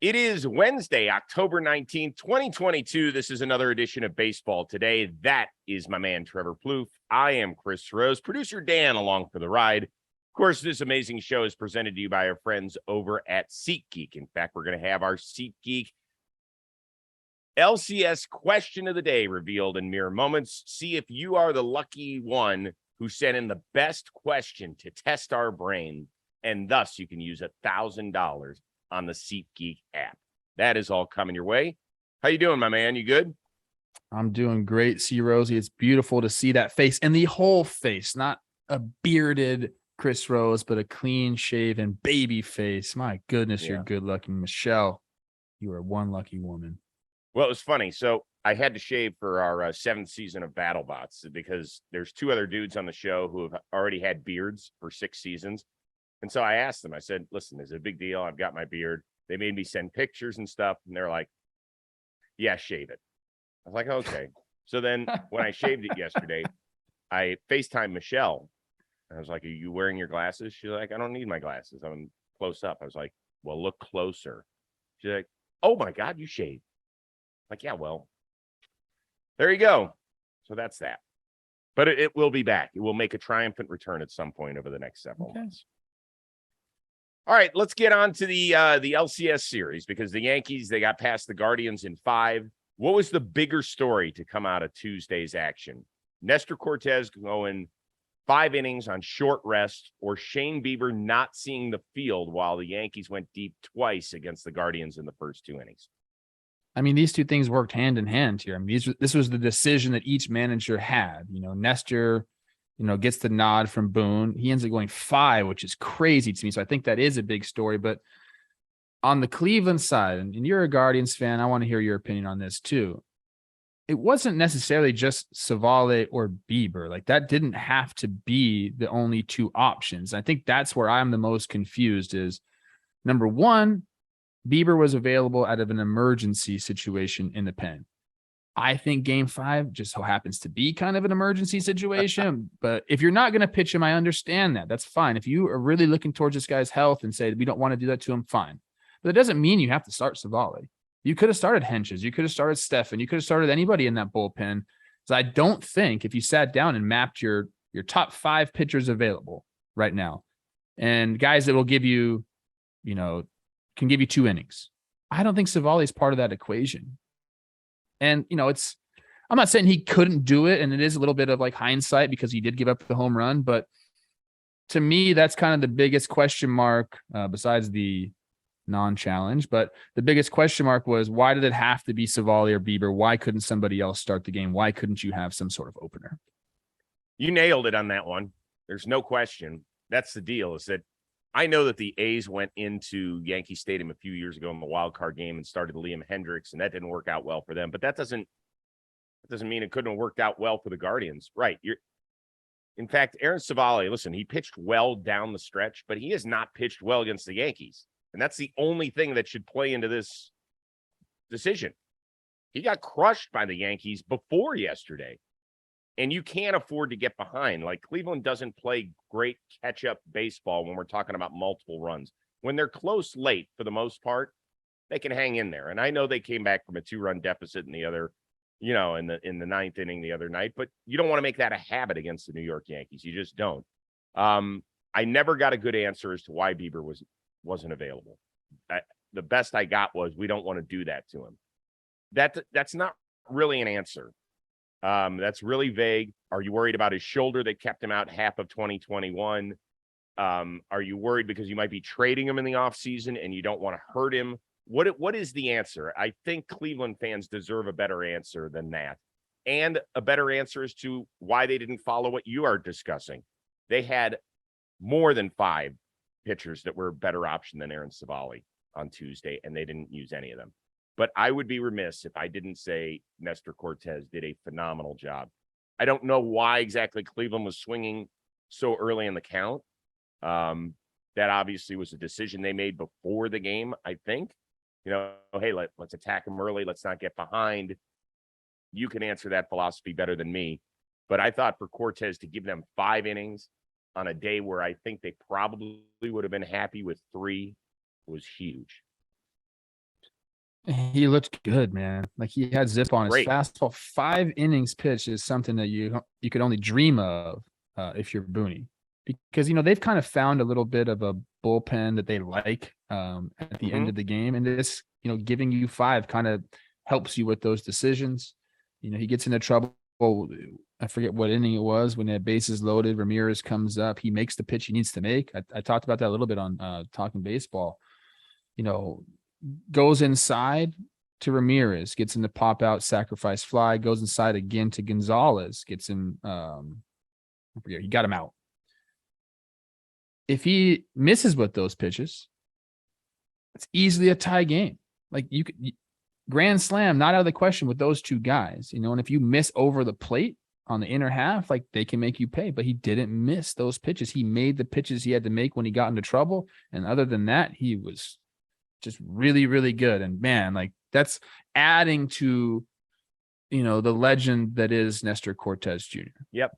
It is Wednesday, October 19th, 2022. This is another edition of Baseball Today. That is my man, Trevor Plouffe. I am Chris Rose, producer Dan along for the ride. Of course, this amazing show is presented to you by our friends over at Seatgeek. In fact, we're going to have our Seatgeek LCS question of the day revealed in mere moments. See if you are the lucky one who sent in the best question to test our brain, and thus you can use $1,000 on the SeatGeek app. That is all coming your way. How you doing, my man? You good? I'm doing great, C. Rosie. It's beautiful to see that face and the whole face, not a bearded Chris Rose, but a clean-shaven baby face. My goodness, You're good-looking. Michelle, you are one lucky woman. Well, it was funny. So I had to shave for our seventh season of BattleBots because there's two other dudes on the show who have already had beards for 6 seasons. And so I asked them, I said, listen, is it a big deal? I've got my beard. They made me send pictures and stuff. And they're like, yeah, shave it. I was like, okay. So then when I shaved it yesterday, I FaceTimed Michelle. I was like, are you wearing your glasses? She's like, I don't need my glasses. I'm close up. I was like, well, look closer. She's like, oh my God, you shaved. Like, yeah, well, there you go. So that's that. But it will be back. It will make a triumphant return at some point over the next several months. All right, let's get on to the LCS series because the Yankees, they got past the Guardians in 5. What was the bigger story to come out of Tuesday's action? Nestor Cortes going 5 innings on short rest, or Shane Bieber not seeing the field while the Yankees went deep twice against the Guardians in the first 2 innings? I mean, these two things worked hand in hand here. I mean, this was the decision that each manager had. You know, Nestor, gets the nod from Boone. He ends up going 5, which is crazy to me. So I think that is a big story. But on the Cleveland side, and you're a Guardians fan, I want to hear your opinion on this too. It wasn't necessarily just Savale or Bieber. Like, that didn't have to be the only 2 options. I think that's where I'm the most confused is, number one, Bieber was available out of an emergency situation in the pen. I think game 5 just so happens to be kind of an emergency situation. But if you're not going to pitch him, I understand that. That's fine. If you are really looking towards this guy's health and say we don't want to do that to him, fine. But it doesn't mean you have to start Savale. You could have started Henches. You could have started Stefan. You could have started anybody in that bullpen. So I don't think if you sat down and mapped your top 5 pitchers available right now and guys that will give you, can give you 2 innings, I don't think Savale is part of that equation. And, I'm not saying he couldn't do it. And it is a little bit of like hindsight because he did give up the home run. But to me, that's kind of the biggest question mark besides the non-challenge. But the biggest question mark was, why did it have to be Savale or Bieber? Why couldn't somebody else start the game? Why couldn't you have some sort of opener? You nailed it on that one. There's no question. That's the deal, is that I know that the A's went into Yankee Stadium a few years ago in the wild card game and started Liam Hendricks, and that didn't work out well for them. But that doesn't mean it couldn't have worked out well for the Guardians. Right. In fact, Aaron Savale, listen, he pitched well down the stretch, but he has not pitched well against the Yankees. And that's the only thing that should play into this decision. He got crushed by the Yankees before yesterday. And you can't afford to get behind. Like, Cleveland doesn't play great catch-up baseball when we're talking about multiple runs. When they're close late, for the most part, they can hang in there. And I know they came back from a 2-run deficit in the other, in the 9th inning the other night, but you don't want to make that a habit against the New York Yankees. You just don't. I never got a good answer as to why Bieber wasn't available. The best I got was, we don't want to do that to him. That's not really an answer. That's really vague. Are you worried about his shoulder that kept him out half of 2021? Are you worried because you might be trading him in the offseason and you don't want to hurt him? What is the answer? I think Cleveland fans deserve a better answer than that. And a better answer as to why they didn't follow what you are discussing. They had more than 5 pitchers that were a better option than Aaron Savale on Tuesday, and they didn't use any of them. But I would be remiss if I didn't say Nestor Cortes did a phenomenal job. I don't know why exactly Cleveland was swinging so early in the count. That obviously was a decision they made before the game, I think. Hey, let's attack them early. Let's not get behind. You can answer that philosophy better than me. But I thought for Cortes to give them 5 innings on a day where I think they probably would have been happy with 3 was huge. He looked good, man. Like he had zip on his Great. fastball. 5 innings pitch is something that you could only dream of if you're Booney, because they've kind of found a little bit of a bullpen that they like at the end of the game, and this giving you 5 kind of helps you with those decisions. He gets into trouble. I forget what inning it was when that bases loaded. Ramirez comes up. He makes the pitch he needs to make. I talked about that a little bit on Talking Baseball. Goes inside to Ramirez, gets him to pop out, sacrifice fly, goes inside again to Gonzalez, gets him, I forget, he got him out. If he misses with those pitches, it's easily a tie game. Like you could grand slam, not out of the question with those 2 guys, and if you miss over the plate on the inner half, like they can make you pay, but he didn't miss those pitches. He made the pitches he had to make when he got into trouble. And other than that, he was just really, really good. And man, like that's adding to, the legend that is Nestor Cortez Jr. Yep.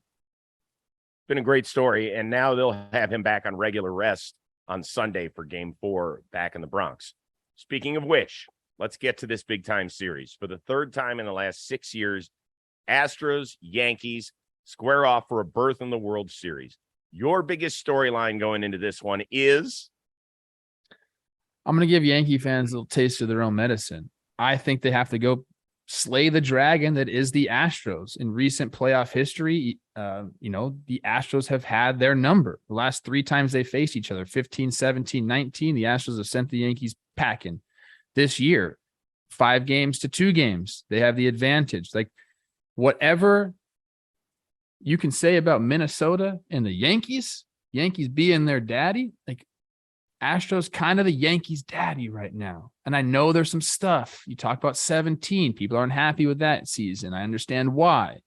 Been a great story. And now they'll have him back on regular rest on Sunday for game 4 back in the Bronx. Speaking of which, let's get to this big time series. For the 3rd time in the last 6 years, Astros, Yankees square off for a berth in the World Series. Your biggest storyline going into this one is? I'm going to give Yankee fans a little taste of their own medicine. I think they have to go slay the dragon that is the Astros. In recent playoff history, the Astros have had their number. The last 3 times they faced each other, 15, 17, 19, the Astros have sent the Yankees packing. This year, 5 games to 2 games, they have the advantage. Like whatever you can say about Minnesota and the Yankees being their daddy, like Astros kind of the Yankees daddy right now. And I know there's some stuff. You talk about 17. People aren't happy with that season. I understand why.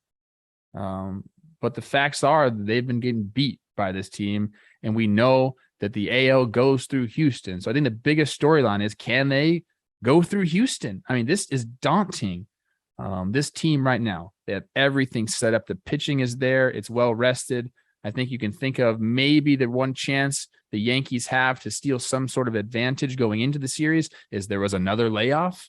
But the facts are they've been getting beat by this team. And we know that the AL goes through Houston. So I think the biggest storyline is, can they go through Houston? I mean, this is daunting. This team right now, they have everything set up. The pitching is there. It's well rested. I think you can think of maybe the one chance the Yankees have to steal some sort of advantage going into the series is there was another layoff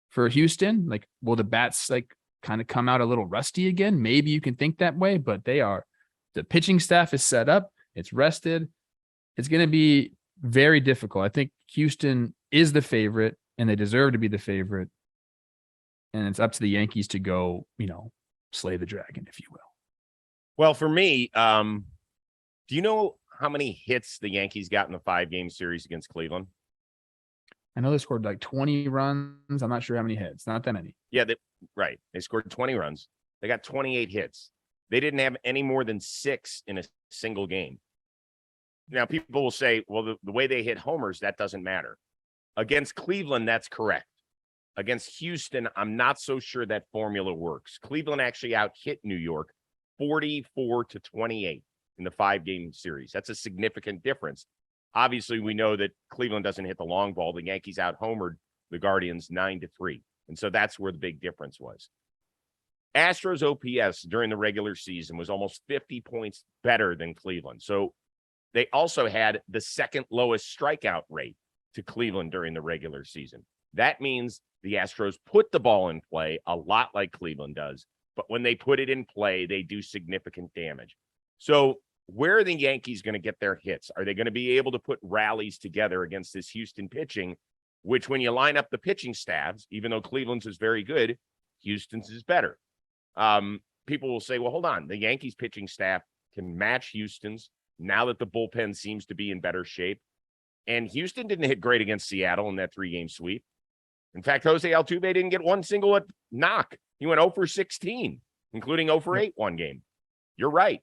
for Houston. Like, will the bats like kind of come out a little rusty again? Maybe you can think that way, but the pitching staff is set up. It's rested. It's going to be very difficult. I think Houston is the favorite and they deserve to be the favorite. And it's up to the Yankees to go, slay the dragon, if you will. Well, for me, do you know how many hits the Yankees got in the 5-game series against Cleveland? I know they scored like 20 runs. I'm not sure how many hits. Not that many. Yeah, right. They scored 20 runs. They got 28 hits. They didn't have any more than 6 in a single game. Now, people will say, well, the way they hit homers, that doesn't matter. Against Cleveland, that's correct. Against Houston, I'm not so sure that formula works. Cleveland actually out-hit New York 44-28 in the 5-game series. That's a significant difference. Obviously, we know that Cleveland doesn't hit the long ball. The Yankees out-homered the Guardians 9-3. And so that's where the big difference was. Astros OPS during the regular season was almost 50 points better than Cleveland. So they also had the second lowest strikeout rate to Cleveland during the regular season. That means the Astros put the ball in play a lot like Cleveland does. But when they put it in play, they do significant damage. So where are the Yankees going to get their hits? Are they going to be able to put rallies together against this Houston pitching, which when you line up the pitching staffs, even though Cleveland's is very good, Houston's is better. People will say, well, hold on. The Yankees pitching staff can match Houston's now that the bullpen seems to be in better shape. And Houston didn't hit great against Seattle in that 3-game sweep. In fact, Jose Altuve didn't get one single knock. He went 0 for 16, including 0 for 8 one game. You're right.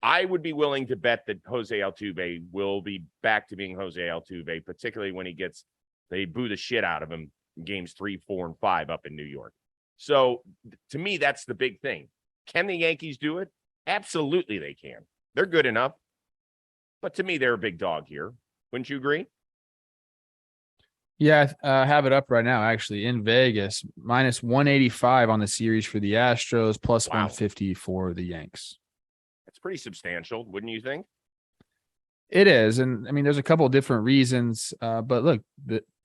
I would be willing to bet that Jose Altuve will be back to being Jose Altuve, particularly when they boo the shit out of him in games 3, 4, and 5 up in New York. So to me, that's the big thing. Can the Yankees do it? Absolutely they can. They're good enough. But to me, they're a big dog here. Wouldn't you agree? Yeah, I have it up right now, actually, in Vegas. Minus 185 on the series for the Astros, plus 150 for the Yanks. That's pretty substantial, wouldn't you think? It is. And I mean, there's a couple of different reasons. But look,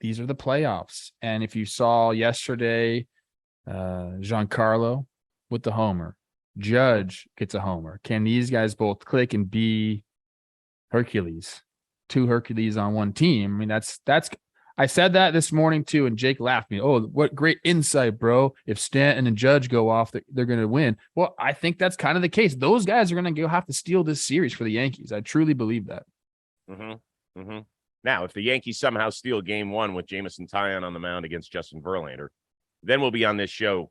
these are the playoffs. And if you saw yesterday, Giancarlo with the homer, Judge gets a homer. Can these guys both click and be Hercules? Two Hercules on one team. I mean, that's I said that this morning too, and Jake laughed at me. Oh, what great insight, bro. If Stanton and Judge go off, they're going to win. Well, I think that's kind of the case. Those guys are going to have to steal this series for the Yankees. I truly believe that. Mm-hmm. Mm-hmm. Now, if the Yankees somehow steal game one with Jameson Taillon on the mound against Justin Verlander, then we'll be on this show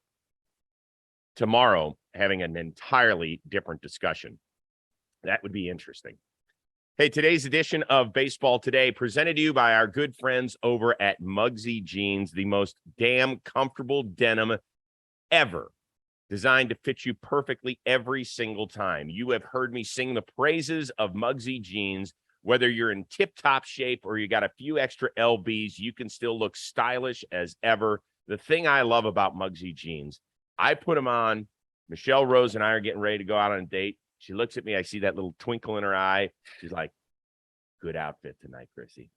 tomorrow having an entirely different discussion. That would be interesting. Hey, today's edition of Baseball Today presented to you by our good friends over at Muggsy Jeans, the most damn comfortable denim ever, designed to fit you perfectly every single time. You have heard me sing the praises of Muggsy Jeans. Whether you're in tip-top shape or you got a few extra LBs, you can still look stylish as ever. The thing I love about Muggsy Jeans, I put them on. Michelle Rose and I are getting ready to go out on a date. She looks at me. I see that little twinkle in her eye. She's like, good outfit tonight, Chrissy.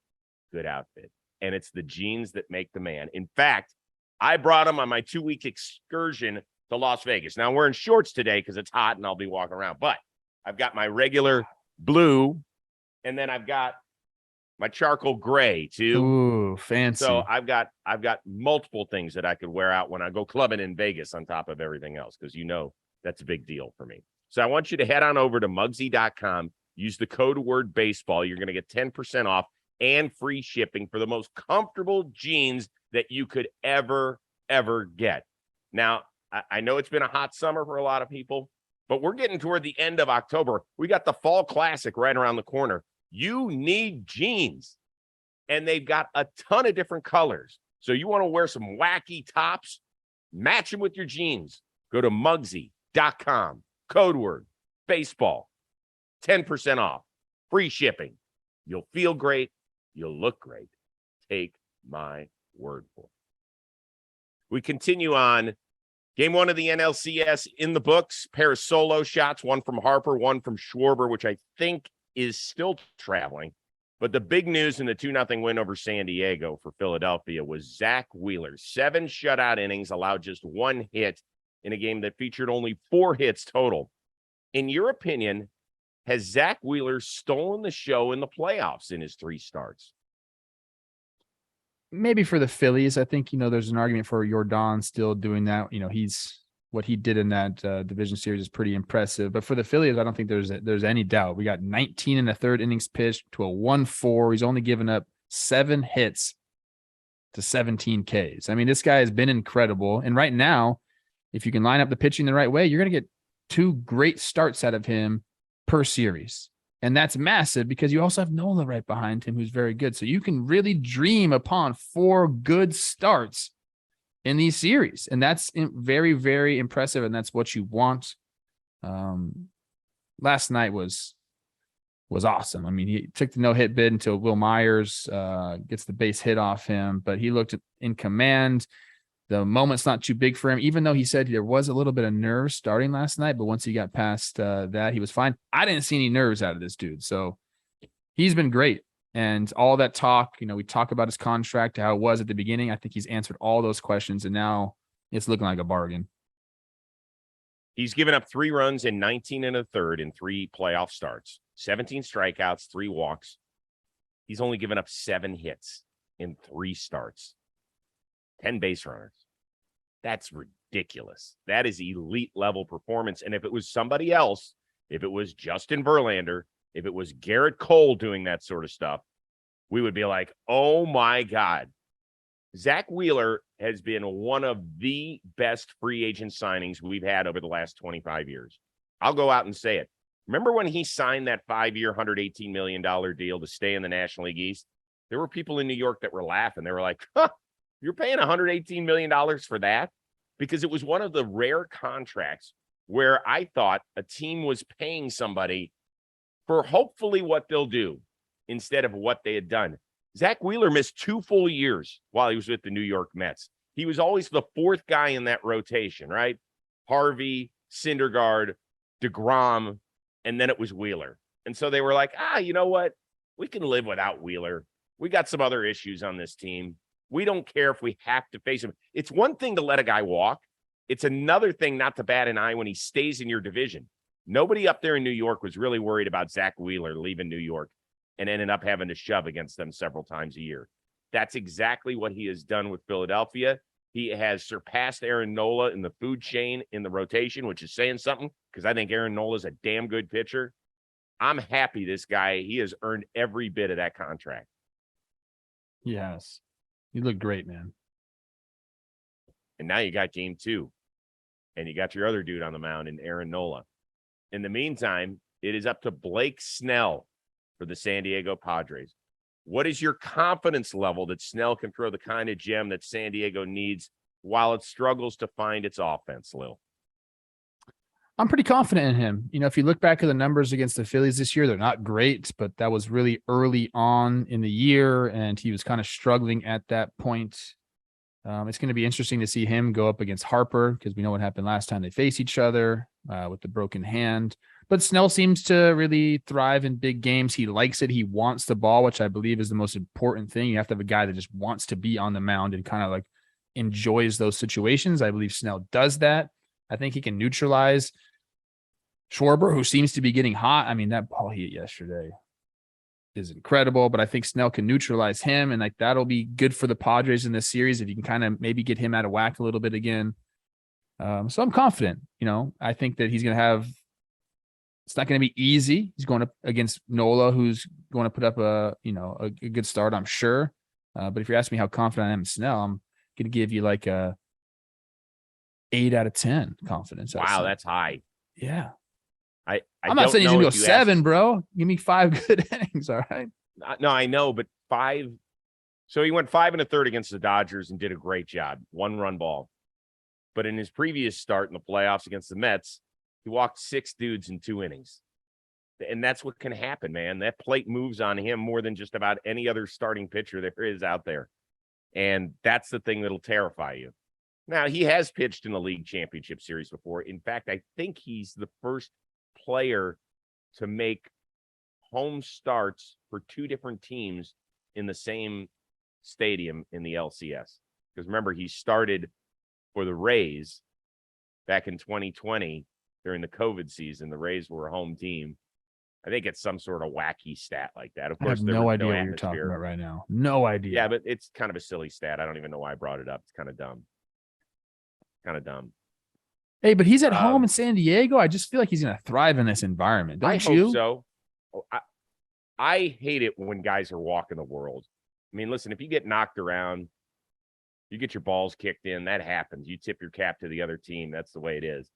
Good outfit. And it's the jeans that make the man. In fact, I brought them on my 2-week excursion to Las Vegas. Now, I'm wearing shorts today because it's hot and I'll be walking around. But I've got my regular blue, and then I've got my charcoal gray, too. Ooh, fancy. So I've got multiple things that I could wear out when I go clubbing in Vegas on top of everything else, because that's a big deal for me. So I want you to head on over to Muggsy.com, use the code word baseball. You're going to get 10% off and free shipping for the most comfortable jeans that you could ever get. Now, I know it's been a hot summer for a lot of people, but we're getting toward the end of October. We got the Fall Classic right around the corner. You need jeans, and they've got a ton of different colors. So you want to wear some wacky tops, match them with your jeans. Go to Muggsy.com. Code word, baseball, 10% off, free shipping. You'll feel great. You'll look great. Take my word for it. We continue on. Game one of the NLCS in the books. Pair of solo shots, one from Harper, one from Schwarber, which I think is still traveling. But the big news in the 2-0 win over San Diego for Philadelphia was Zack Wheeler. 7 shutout innings, allowed just 1 hit in a game that featured only 4 hits total. In your opinion, has Zack Wheeler stolen the show in the playoffs in his 3 starts? Maybe for the Phillies. I think, there's an argument for Jordan still doing that. What he did in that division series is pretty impressive. But for the Phillies, I don't think there's any doubt. We got 19 in the 3rd innings pitched to a 1-4. He's only given up 7 hits to 17 Ks. I mean, this guy has been incredible. And right now, if you can line up the pitching the right way, you're going to get 2 great starts out of him per series. And that's massive because you also have Nola right behind him, who's very good. So you can really dream upon 4 good starts in these series. And that's very, very impressive. And that's what you want. Last night was awesome. I mean, he took the no-hit bid until Will Myers gets the base hit off him, but he looked in command. The moment's not too big for him, even though he said there was a little bit of nerves starting last night. But once he got past that, he was fine. I didn't see any nerves out of this dude. So he's been great. And all that talk, we talk about his contract, how it was at the beginning. I think he's answered all those questions, and now it's looking like a bargain. He's given up 3 runs in 19 1/3 in 3 playoff starts, 17 strikeouts, 3 walks. He's only given up 7 hits in 3 starts, 10 base runners. That's ridiculous. That is elite level performance. And if it was somebody else, if it was Justin Verlander, if it was Garrett Cole doing that sort of stuff, we would be like, oh my God. Zack Wheeler has been one of the best free agent signings we've had over the last 25 years. I'll go out and say it. Remember when he signed that 5-year, $118 million deal to stay in the National League East? There were people in New York that were laughing. They were like, you're paying $118 million for that? Because it was one of the rare contracts where I thought a team was paying somebody for hopefully what they'll do instead of what they had done. Zack Wheeler missed 2 full years while he was with the New York Mets. He was always the 4th guy in that rotation, right? Harvey, Syndergaard, DeGrom, and then it was Wheeler. And so they were like, you know what? We can live without Wheeler. We got some other issues on this team. We don't care if we have to face him. It's one thing to let a guy walk. It's another thing not to bat an eye when he stays in your division. Nobody up there in New York was really worried about Zack Wheeler leaving New York and ended up having to shove against them several times a year. That's exactly what he has done with Philadelphia. He has surpassed Aaron Nola in the food chain in the rotation, which is saying something because I think Aaron Nola is a damn good pitcher. I'm happy this guy, he has earned every bit of that contract. Yes. You look great, man. And now you got game 2. And you got your other dude on the mound in Aaron Nola. In the meantime, it is up to Blake Snell for the San Diego Padres. What is your confidence level that Snell can throw the kind of gem that San Diego needs while it struggles to find its offense, Lil? I'm pretty confident in him. You know, if you look back at the numbers against the Phillies this year, they're not great, but that was really early on in the year, and he was kind of struggling at that point. It's going to be interesting to see him go up against Harper because we know what happened last time they faced each other with the broken hand. But Snell seems to really thrive in big games. He likes it. He wants the ball, which I believe is the most important thing. You have to have a guy that just wants to be on the mound and kind of like enjoys those situations. I believe Snell does that. I think he can neutralize Schwarber, who seems to be getting hot. I mean, that ball he hit yesterday is incredible, but I think Snell can neutralize him, and like that'll be good for the Padres in this series if you can kind of maybe get him out of whack a little bit again. So I'm confident. You know, I think that he's going to have. It's not going to be easy. He's going up against Nola, who's going to put up a good start, I'm sure. But if you ask me how confident I am in Snell, I'm going to give you like a 8 out of 10 confidence. Wow, that's high. Yeah. I'm not saying he's gonna go 7, bro. Give me 5 good innings, all right? No, I know, but 5. So he went 5 1/3 against the Dodgers and did a great job. 1-run ball. But in his previous start in the playoffs against the Mets, he walked 6 dudes in 2 innings. And that's what can happen, man. That plate moves on him more than just about any other starting pitcher there is out there. And that's the thing that'll terrify you. Now, he has pitched in the league championship series before. In fact, I think he's the first player to make home starts for 2 different teams in the same stadium in the LCS. Because remember, he started for the Rays back in 2020 during the COVID season. The Rays were a home team. I think it's some sort of wacky stat like that. Of course, I have no idea what you're talking about right now. No idea. Yeah, but it's kind of a silly stat. I don't even know why I brought it up. It's kind of dumb. Hey, but he's at home in San Diego. I just feel like he's going to thrive in this environment. Don't you? Hope so. I hate it when guys are walking the world. I mean, listen, if you get knocked around, you get your balls kicked in, that happens. You tip your cap to the other team. That's the way it is.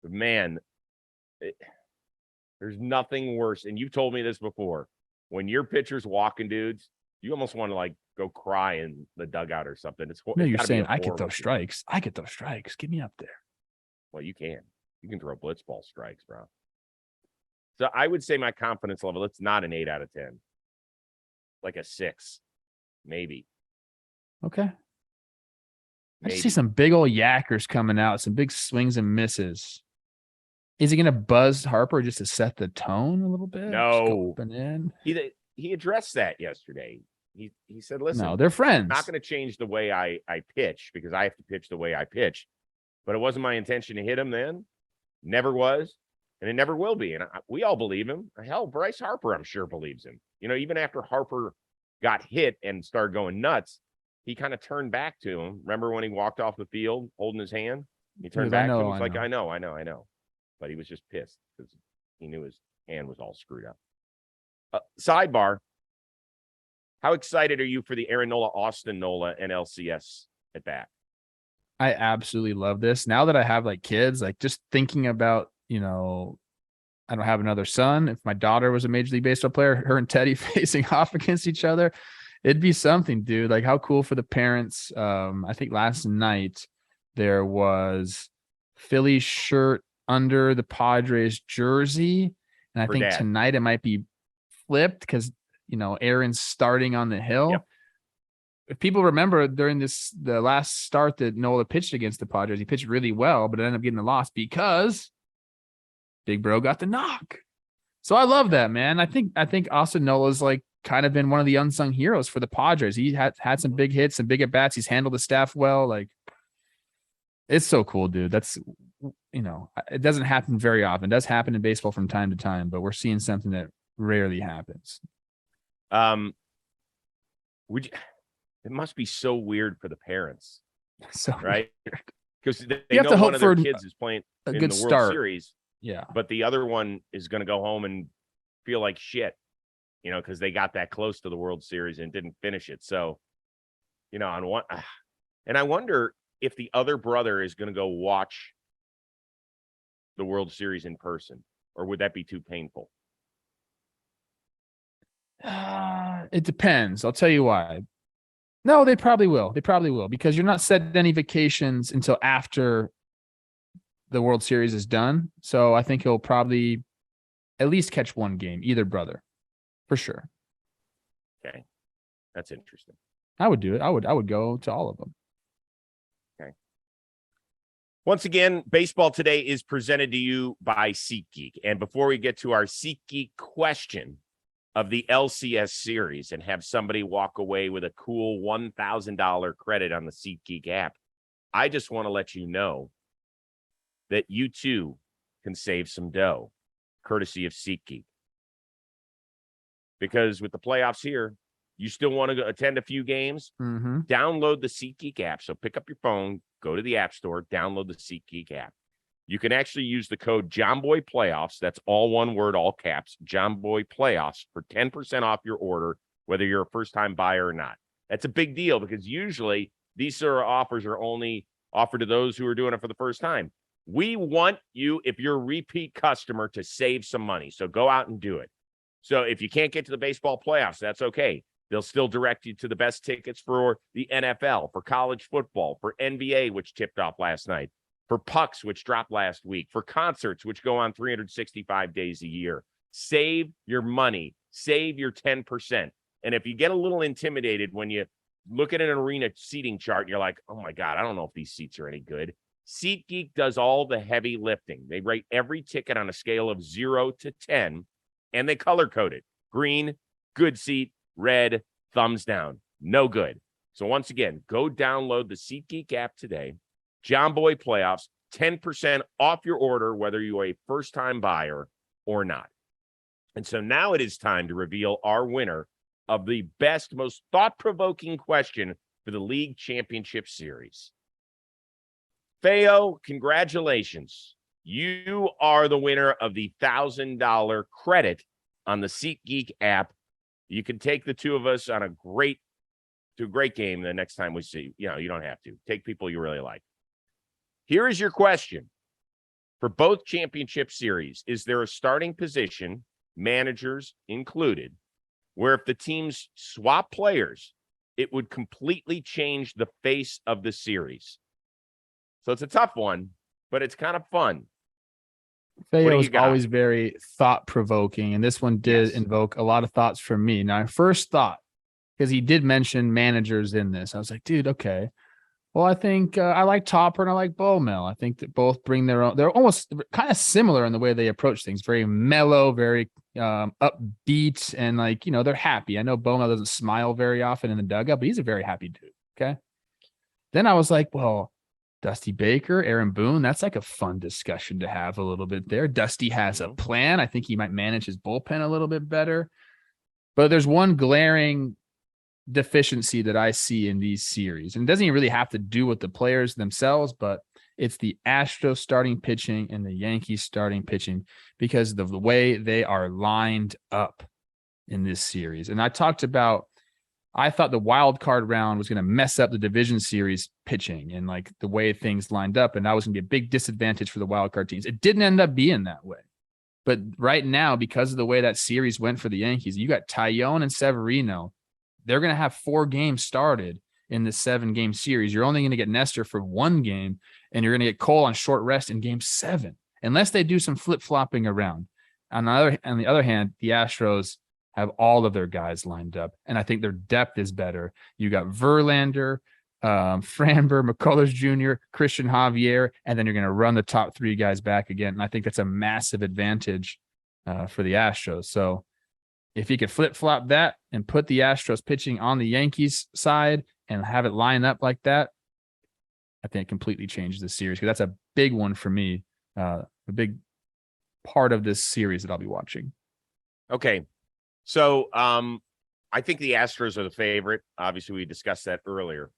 But man, there's nothing worse. And you've told me this before. When your pitcher's walking dudes, you almost want to like go cry in the dugout or something. No, you're saying I could throw strikes. I could throw strikes. Get me up there. Well, you can. You can throw blitz ball strikes, bro. So I would say my confidence level, it's not an 8 out of 10. Like a 6, maybe. Okay. I just see some big old yackers coming out, some big swings and misses. Is he going to buzz Harper just to set the tone a little bit? No. He addressed that yesterday. He said, listen, no, they're friends. I'm not going to change the way I pitch because I have to pitch the way I pitch. But it wasn't my intention to hit him then. Never was. And it never will be. And we all believe him. Hell, Bryce Harper, I'm sure, believes him. You know, even after Harper got hit and started going nuts, he kind of turned back to him. Remember when he walked off the field holding his hand? He turned back to him. He's like, I know. But he was just pissed because he knew his hand was all screwed up. Sidebar. How excited are you for the Aaron Nola, Austin Nola NLCS at bat? I absolutely love this. Now that I have like kids, like just thinking about, I don't have another son. If my daughter was a Major League Baseball player, her and Teddy facing off against each other, it'd be something, dude. Like how cool for the parents. I think last night there was Phillies shirt under the Padres jersey. And I think tonight it might be flipped because, Aaron's starting on the hill. Yep. If people remember during the last start that Nola pitched against the Padres, he pitched really well, but it ended up getting the loss because Big Bro got the knock. So I love that, man. I think Austin Nola's like kind of been one of the unsung heroes for the Padres. He had some big hits, some big at bats. He's handled the staff well. Like, it's so cool, dude. That's, it doesn't happen very often. It does happen in baseball from time to time, but we're seeing something that rarely happens. It must be so weird for the parents, so right? Because they have know to hope one of their for kids is playing a in good the World start. Series, Yeah, but the other one is going to go home and feel like shit, because they got that close to the World Series and didn't finish it. So, on one, and I wonder if the other brother is going to go watch the World Series in person, or would that be too painful? it depends. I'll tell you why. No, they probably will. They probably will, because you're not setting any vacations until after the World Series is done. So I think he'll probably at least catch one game, either brother, for sure. Okay, that's interesting. I would do it. I would go to all of them. Okay. Once again, baseball today is presented to you by SeatGeek. And before we get to our SeatGeek question of the LCS series and have somebody walk away with a cool $1,000 credit on the SeatGeek app, I just want to let you know that you too can save some dough, courtesy of SeatGeek. Because with the playoffs here, you still want to attend a few games? Mm-hmm. Download the SeatGeek app. So pick up your phone, go to the App Store, download the SeatGeek app. You can actually use the code JOHNBOYPLAYOFFS. That's all one word, all caps, JOHNBOYPLAYOFFS, for 10% off your order, whether you're a first-time buyer or not. That's a big deal because usually these sort of offers are only offered to those who are doing it for the first time. We want you, if you're a repeat customer, to save some money. So go out and do it. So if you can't get to the baseball playoffs, that's okay. They'll still direct you to the best tickets for the NFL, for college football, for NBA, which tipped off last night, for pucks, which dropped last week, for concerts, which go on 365 days a year. Save your money. Save your 10%. And if you get a little intimidated when you look at an arena seating chart and you're like, oh, my God, I don't know if these seats are any good. SeatGeek does all the heavy lifting. They rate every ticket on a scale of 0 to 10, and they color code it. Green, good seat. Red, thumbs down, no good. So once again, go download the SeatGeek app today. John Boy Playoffs, 10% off your order, whether you're a first-time buyer or not. And so now it is time to reveal our winner of the best, most thought-provoking question for the League Championship Series. Feo, congratulations. You are the winner of the $1,000 credit on the SeatGeek app. You can take the two of us on a great game the next time we see. You don't have to. Take people you really like. Here is your question. For both championship series, is there a starting position, managers included, where if the teams swap players, it would completely change the face of the series? So it's a tough one, but it's kind of fun. Feo is always very thought-provoking, and this one did invoke a lot of thoughts from me. Now, first thought, because he did mention managers in this, I was like, dude, okay. Well, I think I like Topper and I like Bowmel. I think that both bring their own. They're almost kind of similar in the way they approach things. Very mellow, very upbeat, and they're happy. I know Bowmel doesn't smile very often in the dugout, but he's a very happy dude. Okay. Then I was like, well, Dusty Baker, Aaron Boone, that's like a fun discussion to have a little bit there. Dusty has a plan. I think he might manage his bullpen a little bit better. But there's one glaring deficiency that I see in these series. And it doesn't even really have to do with the players themselves, but it's the Astros starting pitching and the Yankees starting pitching because of the way they are lined up in this series. And I thought the wild card round was going to mess up the division series pitching and the way things lined up. And that was going to be a big disadvantage for the wild card teams. It didn't end up being that way. But right now, because of the way that series went for the Yankees, you got Tyone and Severino. They're going to have 4 games started in this 7-game series. You're only going to get Nestor for 1 game, and you're going to get Cole on short rest in game 7, unless they do some flip-flopping around. On the other hand, the Astros have all of their guys lined up, and I think their depth is better. You got Verlander, Framber, McCullers Jr., Christian Javier, and then you're going to run the top 3 guys back again. And I think that's a massive advantage for the Astros. So If he could flip flop that and put the Astros pitching on the Yankees side and have it line up like that, I think it completely changes the series, because that's a big one for me. A big part of this series that I'll be watching. Okay. So I think the Astros are the favorite. Obviously, we discussed that earlier.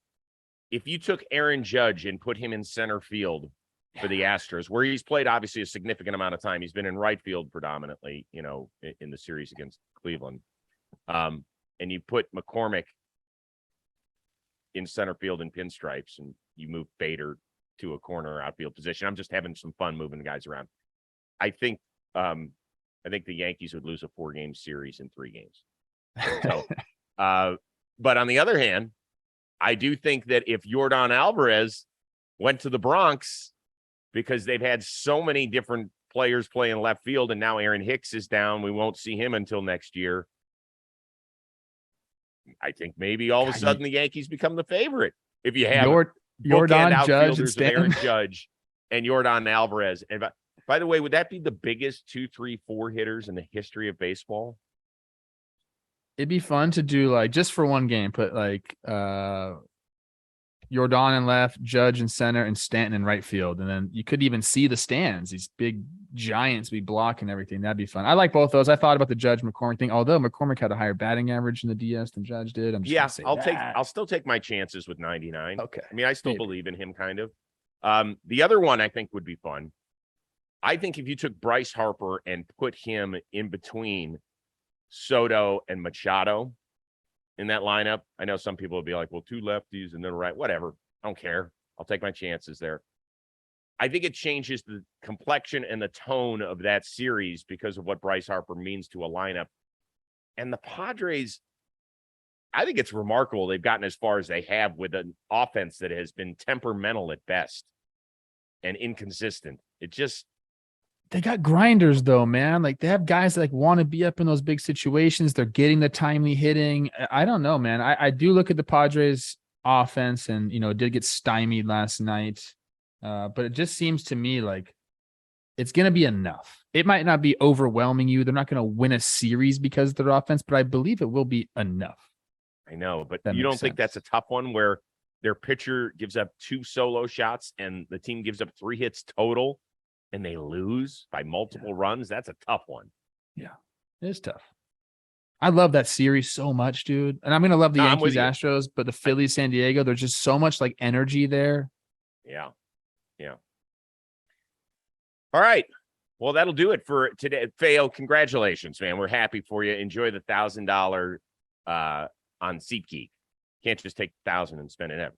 If you took Aaron Judge and put him in center field for the Astros, where he's played obviously a significant amount of time, he's been in right field predominantly, in the series against Cleveland. And you put McCormick in center field in pinstripes, and you move Bader to a corner outfield position. I'm just having some fun moving guys around. I think the Yankees would lose a 4-game series in 3 games. So, but on the other hand, I do think that if Yordan Alvarez went to the Bronx, because they've had so many different players play in left field, and now Aaron Hicks is down, we won't see him until next year. I think maybe all of a sudden the Yankees become the favorite. If you have Yordan, Judge, and Stanton. Aaron Judge and Yordan Alvarez. And by the way, would that be the biggest 2, 3, 4 hitters in the history of baseball? It'd be fun to do, like, just for one game, put like Yordan in left, Judge in center, and Stanton in right field. And then you could even see the stands, these big giants be blocking everything. That'd be fun. I like both those. I thought about the Judge McCormick thing, although McCormick had a higher batting average in the DS than Judge did. I'll still take my chances with 99. Okay. I mean, I still believe in him kind of. The other one I think would be fun. I think if you took Bryce Harper and put him in between Soto and Machado in that lineup, I know some people would be like, well, 2 lefties and then right, whatever. I don't care. I'll take my chances there. I think it changes the complexion and the tone of that series because of what Bryce Harper means to a lineup. And the Padres, I think it's remarkable they've gotten as far as they have with an offense that has been temperamental at best and inconsistent. They got grinders though, man. Like, they have guys that want to be up in those big situations. They're getting the timely hitting. I don't know, man. I do look at the Padres offense, and, it did get stymied last night. But it just seems to me like it's going to be enough. It might not be overwhelming you. They're not going to win a series because of their offense, but I believe it will be enough. I know, but you don't think that's a tough one where their pitcher gives up 2 solo shots and the team gives up 3 hits total and they lose by multiple runs? That's a tough one. Yeah, it is tough. I love that series so much, dude. And I'm going to love the Yankees, Astros, but the Phillies, San Diego, there's just so much like energy there. Yeah. Yeah. All right. Well, that'll do it for today. Feo, congratulations, man. We're happy for you. Enjoy the $1,000 on SeatGeek. Can't just take $1,000 and spend it ever.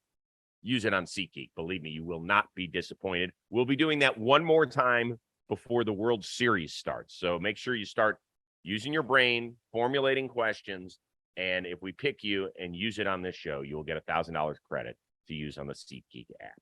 Use it on SeatGeek. Believe me, you will not be disappointed. We'll be doing that one more time before the World Series starts. So make sure you start using your brain, formulating questions. And if we pick you and use it on this show, you will get $1,000 credit to use on the SeatGeek app.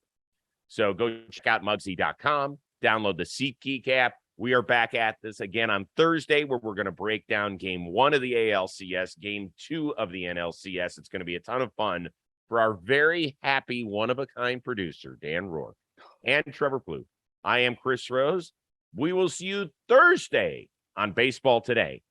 So go check out Mugsy.com, download the SeatGeek app. We are back at this again on Thursday, where we're going to break down game 1 of the ALCS, game 2 of the NLCS. It's going to be a ton of fun for our very happy, one-of-a-kind producer, Dan Rourke, and Trevor Plouffe. I am Chris Rose. We will see you Thursday on Baseball Today.